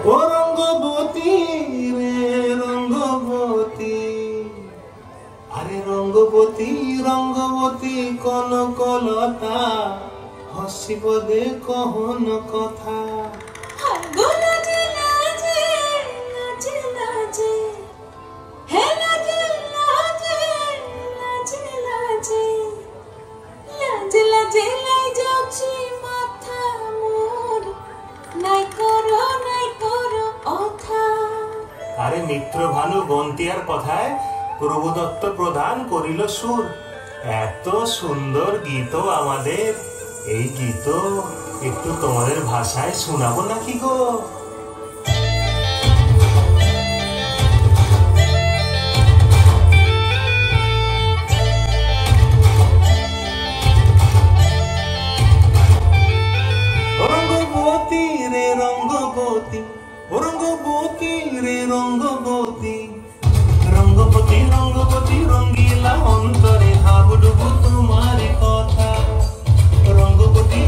ও রঙ্গবতী রে রঙ্গবতী, আরে রঙ্গবতী রঙ্গবতী কনকলতা, হসিব দে কহন কথা। আরে মিত্র ভানু বন্তিয়ার কথায় প্রভুদত্ত প্রদান করিল সুর। এত সুন্দর গীত আমাদের, এই গীত একটু তোমাদের ভাষায় শোনাবো নাকি গো? রঙ্গবতী রে রঙ্গবতী, রঙ্গবতী রে রঙ্গবতী, রঙ্গবতী রঙ্গবতী রঙ্গিলা অন্তরে হাবুডুবু তোমার কথা। রঙ্গবতী